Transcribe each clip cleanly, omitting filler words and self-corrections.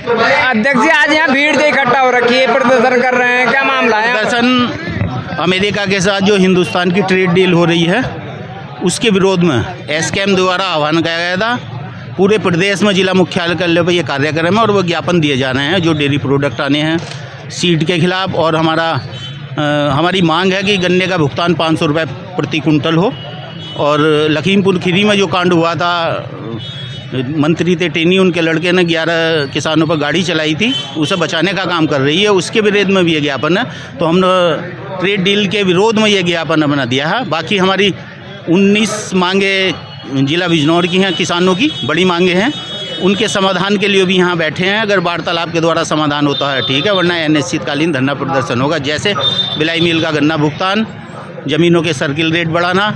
अध्यक्ष जी, आज यहाँ भीड़ इकट्ठा हो रखी है, प्रदर्शन कर रहे हैं, क्या मामला है? प्रदर्शन अमेरिका के साथ जो हिंदुस्तान की ट्रेड डील हो रही है उसके विरोध में एसकेएम द्वारा आह्वान किया गया था। पूरे प्रदेश में जिला मुख्यालय कार्यालय पर ये कार्यक्रम है और वो ज्ञापन दिए जा रहे हैं जो डेयरी प्रोडक्ट आने हैं सीड के खिलाफ। और हमारी मांग है कि गन्ने का भुगतान 500 रुपये प्रति कुंटल हो। और लखीमपुर खीरी में जो कांड हुआ था, मंत्री थे टेनी, उनके लड़के ने 11 किसानों पर गाड़ी चलाई थी, उसे बचाने का काम कर रही है, उसके विरोध में भी ये ज्ञापन है। तो हमने ट्रेड डील के विरोध में ये ज्ञापन बना दिया है। बाकी हमारी 19 मांगे जिला बिजनौर की हैं, किसानों की बड़ी मांगे हैं, उनके समाधान के लिए भी यहाँ बैठे हैं। अगर वार्तालाप के द्वारा समाधान होता है ठीक है, वरना अनिश्चितकालीन धरना प्रदर्शन होगा। जैसे बिलाई मिल का गन्ना भुगतान, ज़मीनों के सर्किल रेट बढ़ाना,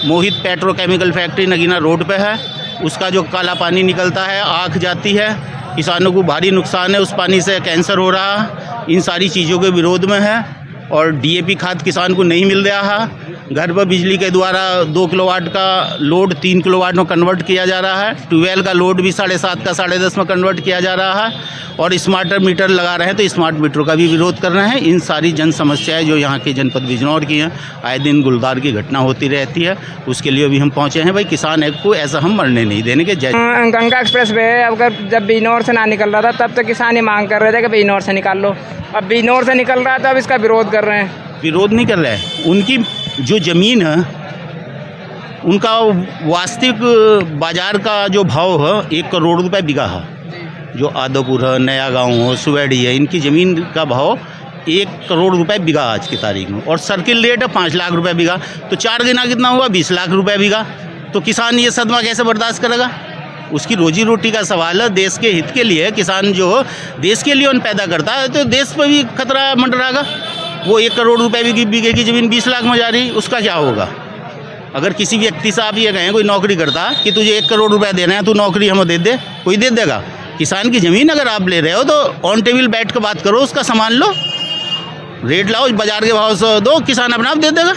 मोहित पेट्रोकेमिकल फैक्ट्री नगीना रोड पे है, उसका जो काला पानी निकलता है, आँख जाती है, किसानों को भारी नुकसान है, उस पानी से कैंसर हो रहा है, इन सारी चीज़ों के विरोध में है। और डीएपी खाद किसान को नहीं मिल रहा है। घर पर बिजली के द्वारा 2 किलोवाट का लोड 3 किलोवाट में कन्वर्ट किया जा रहा है। ट्यूबवेल का लोड भी 7.5 का 10.5 में कन्वर्ट किया जा रहा है। और स्मार्ट मीटर लगा रहे हैं, तो स्मार्ट मीटर का भी विरोध कर रहे हैं। इन सारी जन समस्याएं जो यहाँ के जनपद बिजनौर की हैं, आए दिन गुलदार की घटना होती रहती है, उसके लिए भी हम पहुँचे हैं। भाई किसान एक्ट को ऐसा हम मरने नहीं देने के। गंगा एक्सप्रेस वे अगर जब बिजनौर से ना निकल रहा था तब तो किसान ही मांग कर रहे थे कि बिजनौर से निकाल लो। अब बिजनौर से निकल रहा था, अब इसका विरोध कर रहे हैं। विरोध नहीं कर रहे हैं, उनकी जो ज़मीन है उनका वास्तविक बाज़ार का जो भाव है 1 करोड़ रुपए बीघा है। जो आदोपुर है, नया गांव हो, सुवेडी है, इनकी ज़मीन का भाव 1 करोड़ रुपए बीघा आज की तारीख में। और सर्किल रेट है 5 लाख रुपए बीघा, तो 4 गुना कितना हुआ, 20 लाख रुपए बीघा। तो किसान ये सदमा कैसे बर्दाश्त करेगा? उसकी रोजी रोटी का सवाल है। देश के हित के लिए किसान जो देश के लिए पैदा करता है, तो देश पर भी खतरा मंडराएगा। वो 1 करोड़ रुपए बीघे की ज़मीन 20 लाख में जा रही, उसका क्या होगा? अगर किसी व्यक्ति से आप ये कहें, कोई नौकरी करता कि तुझे 1 करोड़ रुपए देना है, तू नौकरी हमें दे दे, कोई दे देगा? किसान की ज़मीन अगर आप ले रहे हो तो ऑन टेबल बैठ कर बात करो, उसका सामान लो, रेट लाओ, बाजार के भाव से दो, किसान अपना आप दे देगा।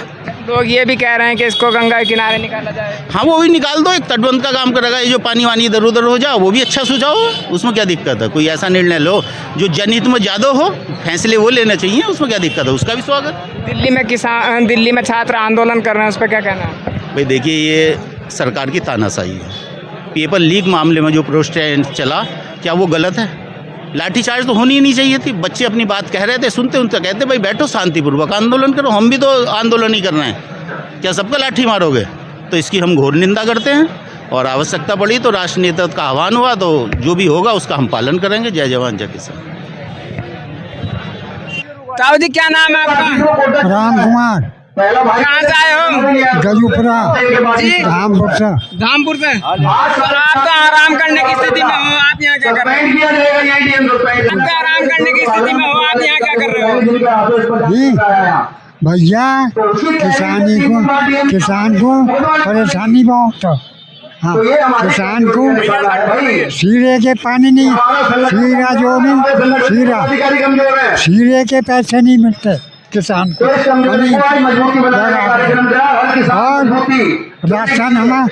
लोग ये भी कह रहे हैं कि इसको गंगा के किनारे निकाला जाए। हाँ, वो भी निकाल दो, एक तटबंध का काम करेगा। ये जो पानी वानी इधर उधर हो जाओ, वो भी अच्छा सुझाव हो, उसमें क्या दिक्कत है? कोई ऐसा निर्णय लो जो जनहित में ज़्यादा हो, फैसले वो लेना चाहिए, उसमें क्या दिक्कत है? उसका भी स्वागत। दिल्ली में छात्र आंदोलन कर रहे हैं, उस पर क्या कहना है? भाई देखिए, ये सरकार की तानाशाही है। पेपर लीक मामले में जो प्रोटेस्ट चला, क्या वो गलत है? लाठीचार्ज तो होनी ही नहीं चाहिए थी। बच्चे अपनी बात कह रहे थे, सुनते उनसे कहते भाई बैठो शांतिपूर्वक आंदोलन करो, हम भी तो आंदोलन ही कर रहे हैं, क्या सबका लाठी मारोगे? तो इसकी हम घोर निंदा करते हैं। और आवश्यकता पड़ी तो राष्ट्र नेता का आह्वान हुआ तो जो भी होगा उसका हम पालन करेंगे। जय जवान जय किसान। साहू जी, क्या नाम है आपका? राम कुमार। कहाँ से आए हो? गजूपुरा जी, धामपुर से। धामपुर से। और आप तो आराम करने की स्थिति में हो, आप यहाँ क्या कर रहे हो? आप तो आराम करने की स्थिति में हो, आप यहाँ क्या कर रहे हो? जी भैया, किसान को परेशानी बहुत है। हाँ, किसान को सीरे के पानी नहीं, सीरा जो नहीं, सीरे के पैसे नहीं मिलते किसान को। और राशन हमें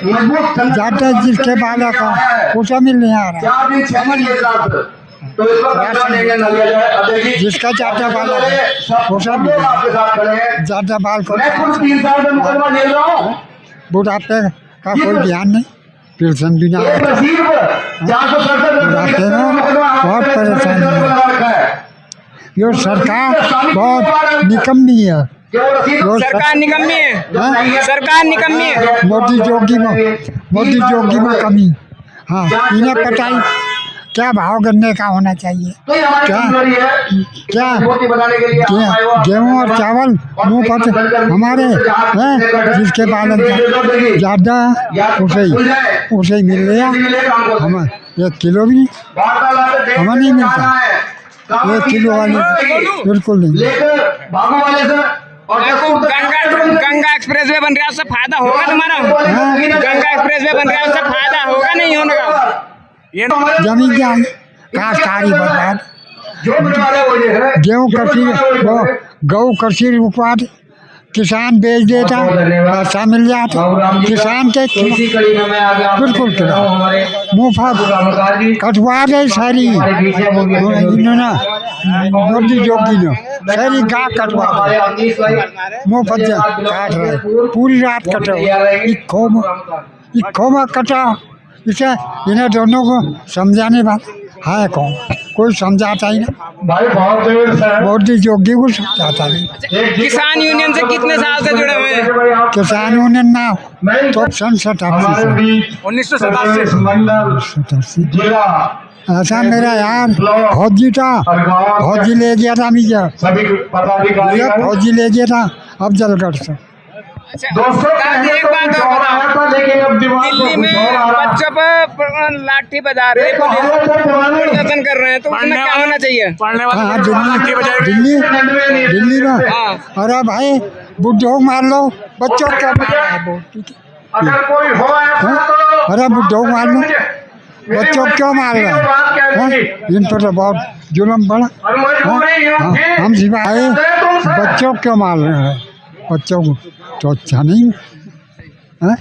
ज़्यादा जिसके बाला का उसे मिल नहीं आ रहा। जिसका ज़्यादा बाल है उसे ज़्यादा बाल को बुढ़ापे का कोई ध्यान नहीं, पेंशन भी ना, बुढ़ापे में बहुत परेशानी है। ये सरकार बहुत निकम्मी है। सरकार निकम्मी है, सरकार निकम्मी है। मोदी जोगी में कमी। हाँ, इन्हें पता ही क्या भाव गन्ने का होना चाहिए, क्या गेहूँ और चावल मुँह पर हमारे हैं, जिसके बालन का ज़्यादा उसे ही मिल रहा। हमें 1 किलो भी हमें नहीं मिलता, 1 किलो वाली बिल्कुल नहीं। गंगा एक्सप्रेस वे बन रहा है, उससे फायदा होगा तुम्हारा? गंगा एक्सप्रेस वे बन रहा है, उससे फायदा होगा नहीं होने का? जमीन क्या काश्तकारी बर्बाद, गेहूँ कृषि उत्पाद किसान बेच देता, पैसा मिल जाता, किसान के बिल्कुल मुफ्त कटवा दे सारी इन्होंने मोदी जोगी ने सारी गाय कटवा दे, मुफ्त काट रहे, पूरी रात कटे, इक्को में कटा। इसे इन्हें दोनों को समझाने बात है कौन, कोई समझाता ही नहीं, मोदी जोगी को समझाता नहीं। किसान यूनियन से कितने साल से जुड़े हुए हैं? किसान यूनियन ना तो सन 87 ऐसा मेरा यार फौजी था, फौजी ले गया था मुझे, फौजी ले गया था अफजलगढ़ से। अच्छा, एक बात और बताओ, दिल्ली में बच्चों पर लाठी बजा रहे, पुलिस प्रदर्शन कर रहे हैं, तो उसमें क्या होना चाहिए? हाँ दिल्ली में अरे भाई बुड्ढों को मार लो, बच्चों क्या मार रहा है वो, अरे बुड्ढों को मार लो, बच्चों क्यों मार रहे हैं? इन पर तो बहुत जुल्म पड़ा। हम सिवाय बच्चों क्यों मार रहे हैं, बच्चों को तो अच्छा नहीं है।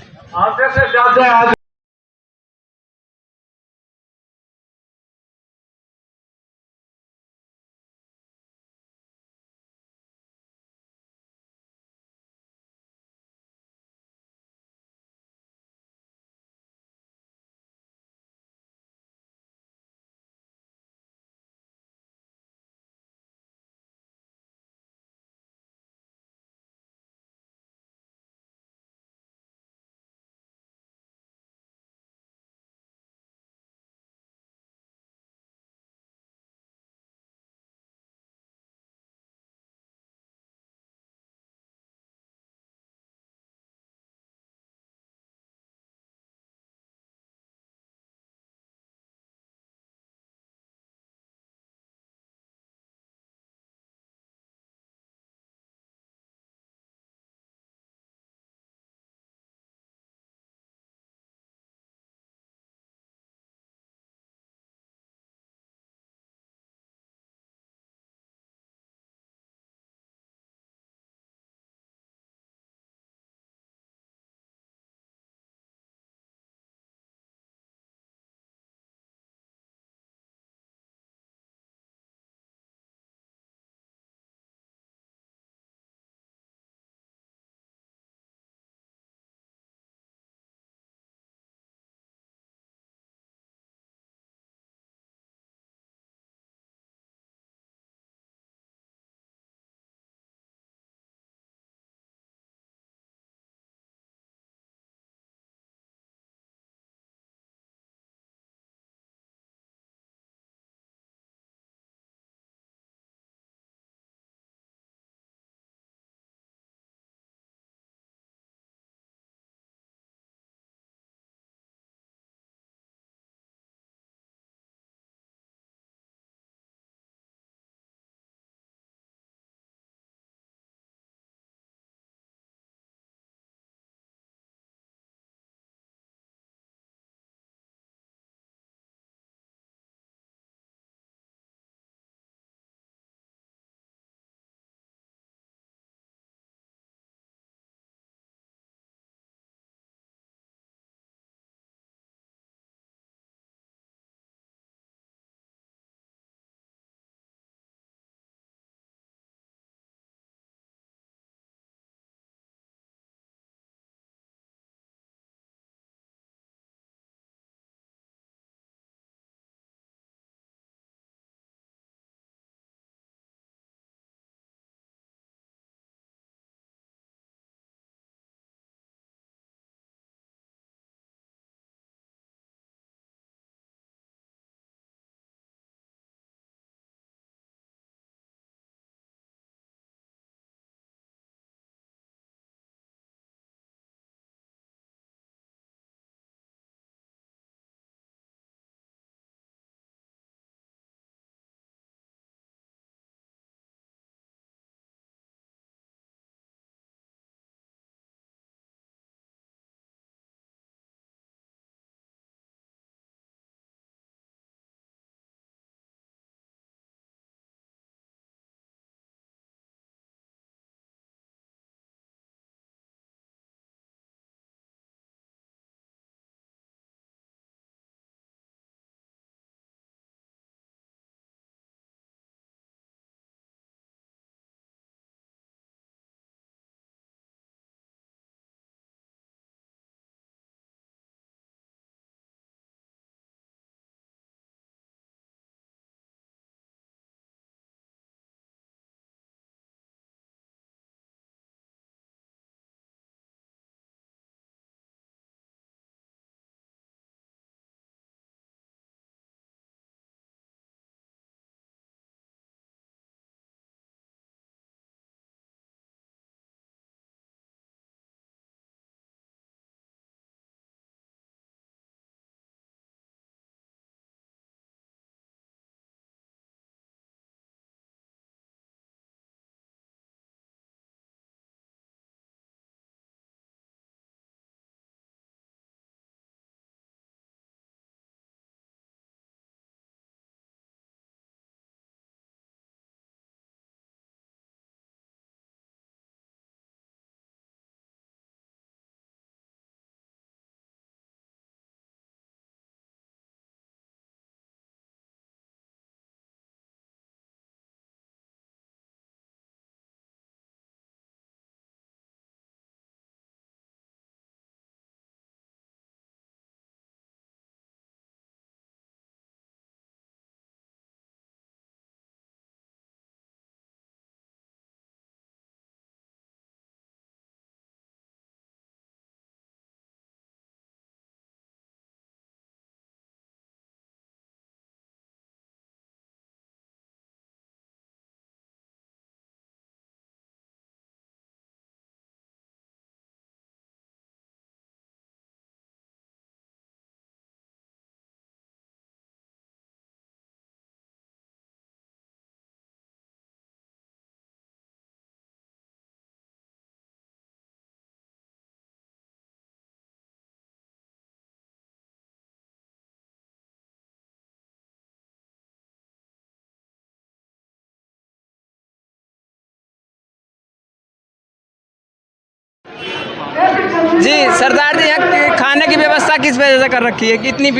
जी सरदार जी, यहाँ खाने की व्यवस्था किस वजह से कर रखी है? कितनी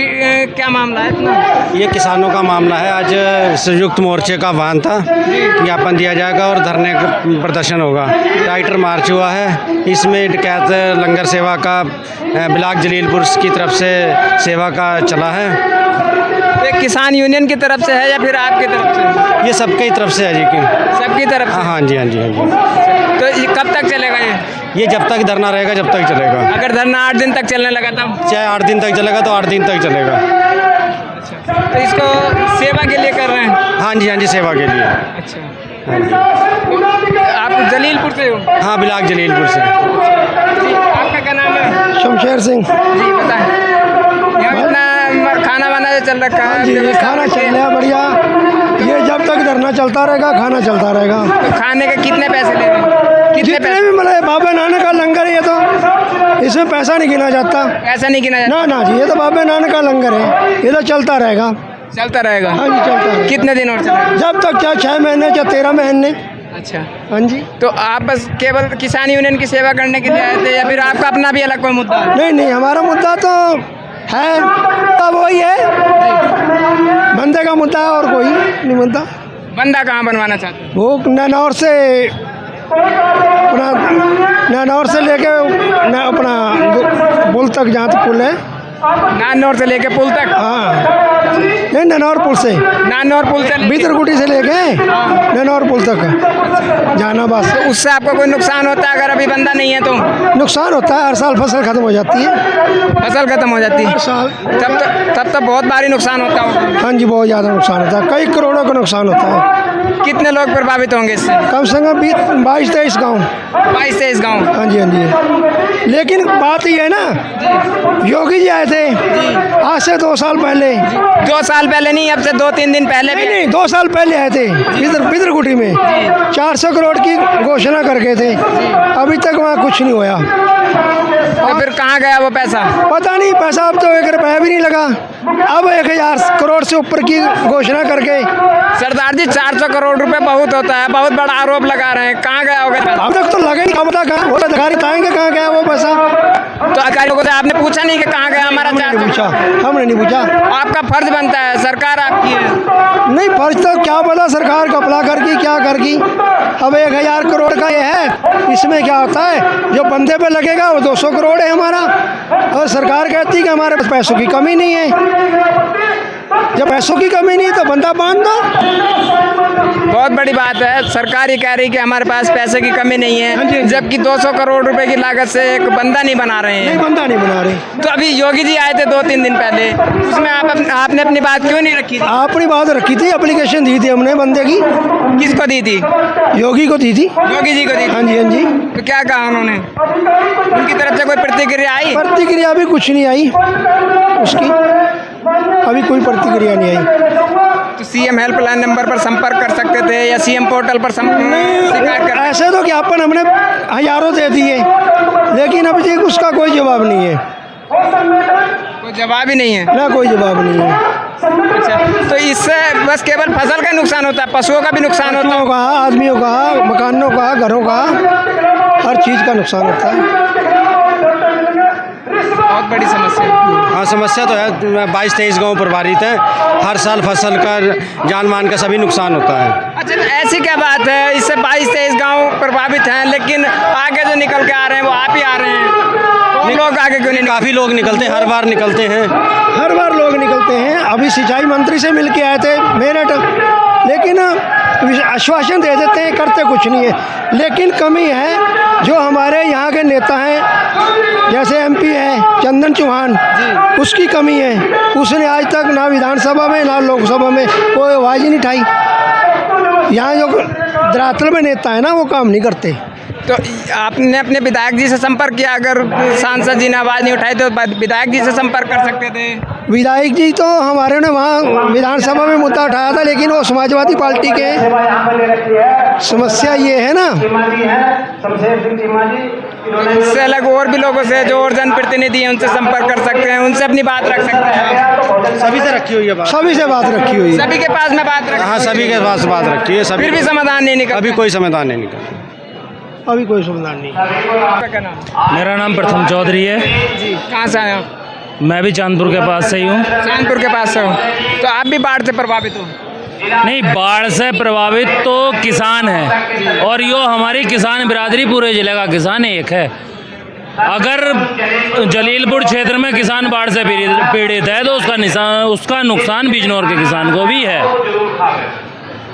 क्या मामला है इतना? ये किसानों का मामला है। आज संयुक्त मोर्चे का आह्वान था, ज्ञापन दिया जाएगा और धरने का प्रदर्शन होगा। टाइटर मार्च हुआ है, इसमें डकैत लंगर सेवा का ब्लॉक जलीलपुर की तरफ से सेवा का चला है। ये किसान यूनियन की तरफ से है या फिर आपकी तरफ से? ये सबकी तरफ से है जी की। सबकी तरफ से? हाँ जी, हाँ जी, हाँ जी। तो ये कब तक चलेगा ये जब तक धरना रहेगा जब तक चलेगा। अगर धरना 8 दिन तक चलने लगा तब? चाहे 8 दिन तक चलेगा तो 8 दिन तक चलेगा। तो इसको सेवा के लिए कर रहे हैं? हाँ जी, हाँ जी, सेवा के लिए। अच्छा, हाँ जी। आप जलीलपुर से हो? हाँ, ब्लॉक जलीलपुर से। जी, आपका क्या नाम है? शमशेर सिंह। जी बताएं। यहाँ इतना खाना वाना चल रखा है? जी, व्यवस्था खाना रखी चल है? रहा है बढ़िया। ये जब तक धरना चलता रहेगा खाना चलता रहेगा। तो खाने के कितने पैसे ले रहे हैं? कितने जितने पैसे? भी मतलब बाबा नानक का लंगर है ये, तो इसमें पैसा नहीं गिना जाता। पैसा नहीं गिना जाता? ना ना जी, ये तो बाबा नानक का लंगर है, ये तो चलता रहेगा। चलता रहेगा? हाँ जी, चलता रहेगा। कितने दिन और चलेगा? जब तक चाहे 6 महीने चाहे 13 महीने। अच्छा, हाँ जी। तो आप बस केवल किसान यूनियन की सेवा करने के लिए आए थे या फिर आपका अपना भी अलग कोई मुद्दा है? नहीं नहीं, हमारा मुद्दा तो है, अब वही है, बंदे का मुद्दा है और कोई नहीं मुद्दा। बंदा कहाँ बनवाना चाहते हैं? वो ननौर से अपना ननौर से लेके अपना पुल तक, जहाँ तक पुल है, नानौर से लेके पुल तक? हाँ नहीं, ननौर पुल से, नानौर पुल से भीतरकुटी से लेके ननौर पुल तक जाना बस। तो उससे आपको कोई नुकसान होता है अगर अभी बंदा नहीं है तो? नुकसान होता है, हर साल फसल खत्म हो जाती है, फसल खत्म हो जाती है हर साल। तब तो बहुत भारी नुकसान होता होगा। हाँ जी, बहुत ज़्यादा नुकसान होता है, कई करोड़ों का नुकसान होता है। कितने लोग प्रभावित होंगे इससे? कम से कम 22-23 गाँव। 22-23 गाँव? हाँ जी, हाँ जी। लेकिन बात ये है ना, योगी जी आए थे आज से 2 साल पहले। 2 साल पहले नहीं, अब से 2-3 दिन पहले भी? नहीं, 2 साल पहले आए थे भीतरकुटी में, 400 करोड़ की घोषणा करके थे, अभी तक वहाँ कुछ नहीं होया। तो फिर कहाँ गया वो पैसा? पता नहीं, पैसा अब तो 1 रुपया भी नहीं लगा। अब 1000 करोड़ से ऊपर की घोषणा करके। सरदार जी, 400 करोड़ रुपए बहुत होता है, बहुत बड़ा आरोप लगा रहे हैं, कहाँ गया होगा? अब तक तो लगा ही नहीं, पता कहाँ, वो अधिकारी बताएंगे कहाँ गया वो पैसा। तो अधिकारियों से आपने पूछा नहीं कि कहाँ गया हमारा? हमने नहीं पूछा, हमने नहीं पूछा। आपका फर्ज बनता है, सरकार आपकी है। नहीं, फर्ज तो क्या पता सरकार कपला कर की क्या कर की। अब 1000 करोड़ का ये है, इसमें क्या होता है, जो बंदे पे लगेगा वो 200 करोड़ है हमारा, और सरकार कहती है कि हमारे पास पैसों की कमी नहीं है। जब पैसों की कमी नहीं तो बंदा बांध दो। बहुत बड़ी बात है, सरकार ही कह रही कि हमारे पास पैसे की कमी नहीं हाँ जी, है, हाँ जी। जबकि 200 करोड़ रुपए की लागत से एक बंदा नहीं बना रहे नहीं, हैं। बंदा नहीं बना रहे। तो अभी योगी जी आए थे 2-3 दिन पहले, उसमें आपने अपनी बात क्यों नहीं रखी थी? अपनी बात रखी थी, एप्लीकेशन दी थी हमने बंदे की। किसको दी थी? योगी को दी थी। योगी जी को दी हाँ थी? जी, हाँ जी। तो क्या कहा उन्होंने? उनकी तरफ से कोई प्रतिक्रिया आई? प्रतिक्रिया भी कुछ नहीं आई उसकी, अभी कोई प्रतिक्रिया नहीं आई। तो सीएम हेल्पलाइन नंबर पर संपर्क कर सकते थे या सीएम पोर्टल पर शिकायत कर? ऐसे तो ज्ञापन हमने हजारों दे दिए, लेकिन अभी तक उसका कोई जवाब नहीं है। कोई जवाब ही नहीं है? ना कोई जवाब नहीं है। अच्छा, तो इससे बस केवल फसल का नुकसान होता है, पशुओं का भी नुकसान होता पशुओं है? का, आदमियों का, मकानों का, घरों का, हर चीज़ का नुकसान होता है। बहुत बड़ी समस्या है। हाँ, समस्या तो है। 22-23 गाँव प्रभावित हैं, हर साल फसल का, जान मान का सभी नुकसान होता है। अच्छा, तो ऐसी क्या बात है, इससे 22-23 गाँव प्रभावित हैं, लेकिन आगे जो निकल के आ रहे हैं वो आप ही आ रहे हैं, तो लोग आगे क्यों नहीं? काफ़ी लोग निकलते हैं, हर बार निकलते हैं। हर बार लोग निकलते हैं। अभी सिंचाई मंत्री से मिल के आए थे मेरठ, लेकिन आश्वासन दे देते हैं, करते कुछ नहीं है। लेकिन कमी है, जो हमारे यहाँ के नेता हैं, जैसे एमपी है चंदन चौहान, उसकी कमी है। उसने आज तक ना विधानसभा में ना लोकसभा में कोई आवाज़ ही नहीं उठाई। यहाँ जो धरातल में नेता है ना, वो काम नहीं करते। तो आपने अपने विधायक जी से संपर्क किया? अगर सांसद जी ने आवाज़ नहीं उठाई तो विधायक जी से संपर्क कर सकते थे। विधायक जी तो हमारे ने वहाँ विधानसभा में मुद्दा उठाया था, लेकिन वो समाजवादी पार्टी के। समस्या ये है ना, इससे अलग और भी लोगों से जो और जनप्रतिनिधि हैं उनसे संपर्क कर सकते हैं, उनसे अपनी बात रख सकते हैं। सभी से रखी हुई है बात। सभी से बात रखी हुई है। सभी के पास में बात रख? हाँ, सभी के पास बात रखी है, सभी। फिर भी समाधान नहीं निकला? अभी कोई समाधान नहीं निकला। अभी कोई समाधान नहीं। आपका क्या नाम? मेरा नाम प्रथम चौधरी है। जी, कहाँ से आए आप? मैं भी चांदपुर के पास से ही हूँ। कानपुर के पास से हो, तो आप भी बाढ़ से प्रभावित हो? नहीं, बाढ़ से प्रभावित तो किसान है, और यो हमारी किसान बिरादरी पूरे जिले का किसान एक है। अगर जलीलपुर क्षेत्र में किसान बाढ़ से पीड़ित है तो उसका नुकसान बिजनौर के किसान को भी है।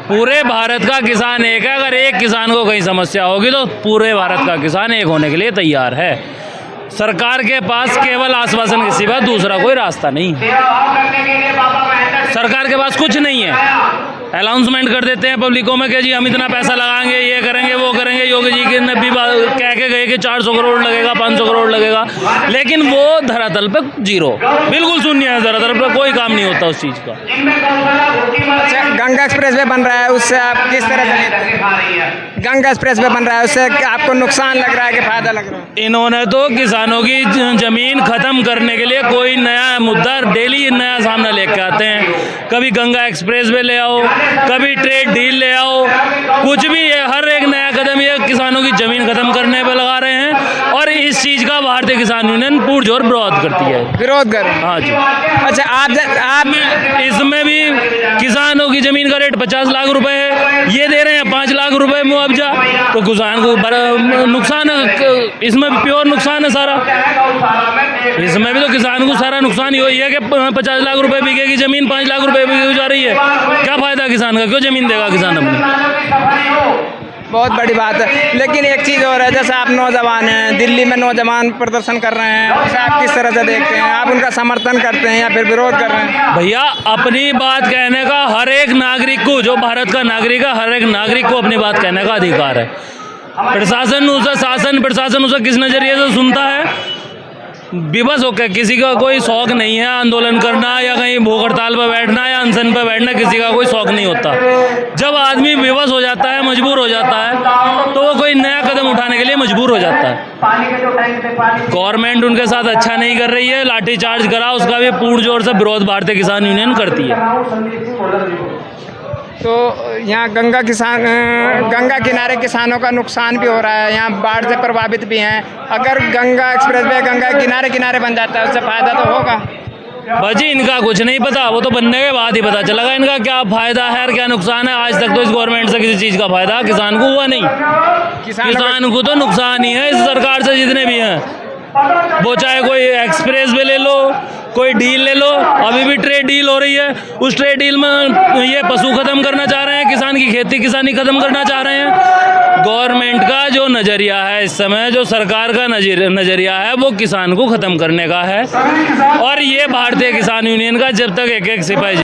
पूरे भारत का किसान एक है। अगर एक किसान को कहीं समस्या होगी तो पूरे भारत का किसान एक होने के लिए तैयार है। सरकार के पास केवल आश्वासन के सिवा दूसरा कोई रास्ता नहीं है। सरकार के पास कुछ नहीं है। अनाउंसमेंट कर देते हैं पब्लिकों में कि जी हम इतना पैसा लगाएंगे, ये करेंगे, वो करेंगे। योगी जी के ने भी कह के गए कि 400 करोड़ लगेगा, 500 करोड़ लगेगा, लेकिन वो धरातल पे जीरो, बिल्कुल शून्य है। धरातल पे कोई काम नहीं होता उस चीज़ का। अच्छा, गंगा एक्सप्रेस वे बन रहा है, उससे आप किस तरह से? गंगा एक्सप्रेस वे बन रहा है, उससे आपको नुकसान लग रहा है कि फायदा लग रहा है? इन्होंने तो किसानों की जमीन खत्म करने के लिए कोई नया मुद्दा डेली नया सामने लेके आते हैं। कभी गंगा एक्सप्रेस वे ले आओ, कभी ट्रेड डील ले आओ, कुछ भी है। हर एक नया कदम ये किसानों की जमीन खत्म करने पे लगा रहे हैं, और इस चीज़ का भारतीय किसान यूनियन पुरजोर विरोध करती है। विरोध कर? हाँ जी। अच्छा, आप इसमें भी किसानों की जमीन का रेट 50 लाख रुपए है, ये दे रहे हैं 5 लाख रुपए मुआवजा, तो किसान को नुकसान है। इसमें भी प्योर नुकसान है सारा। इसमें भी तो किसान को सारा नुकसान ही है कि 50 लाख रुपए बिकेगी जमीन, 5 लाख रुपए बिकी जा रही है। क्या फायदा किसान का? क्यों जमीन देगा किसान अपनी? बहुत बड़ी बात है। लेकिन एक चीज़ और है, जैसे आप नौजवान हैं, दिल्ली में नौजवान प्रदर्शन कर रहे हैं, उसे आप किस तरह से देखते हैं? आप उनका समर्थन करते हैं या फिर विरोध कर रहे हैं? भैया, अपनी बात कहने का हर एक नागरिक को, जो भारत का नागरिक है, हर एक नागरिक को अपनी बात कहने का अधिकार है। प्रशासन उसे किस नज़रिए से सुनता है? विवश होकर। किसी का कोई शौक नहीं है आंदोलन करना या कहीं भूख हड़ताल पर बैठना या अनशन पर बैठना, किसी का कोई शौक नहीं होता। जब आदमी विवश हो जाता है, मजबूर हो जाता है, तो वो कोई नया कदम उठाने के लिए मजबूर हो जाता है। गवर्नमेंट उनके साथ अच्छा नहीं कर रही है, लाठीचार्ज करा, उसका भी पूर्ण जोर से विरोध भारतीय किसान यूनियन करती है। तो यहाँ गंगा किनारे किसानों का नुकसान भी हो रहा है, यहाँ बाढ़ से प्रभावित भी हैं। अगर गंगा एक्सप्रेस वे गंगा किनारे बन जाता है, उससे फायदा तो होगा। भाजी, इनका कुछ नहीं पता, वो तो बनने के बाद ही पता चलेगा इनका क्या फायदा है और क्या नुकसान है। आज तक तो इस गवर्नमेंट से किसी चीज़ का फायदा किसान को हुआ नहीं। किसान को तो नुकसान ही है इस सरकार से, जितने भी हैं। वो चाहे कोई एक्सप्रेस वे ले लो, कोई डील ले लो, अभी भी ट्रेड डील हो रही है, उस ट्रेड डील में ये पशु खत्म करना चाह रहे हैं, किसान की खेती किसानी खत्म करना चाह रहे हैं। गवर्नमेंट का जो नज़रिया है इस समय, जो सरकार का नज़रिया है, वो किसान को ख़त्म करने का है। और ये भारतीय किसान यूनियन का जब तक एक सिपाही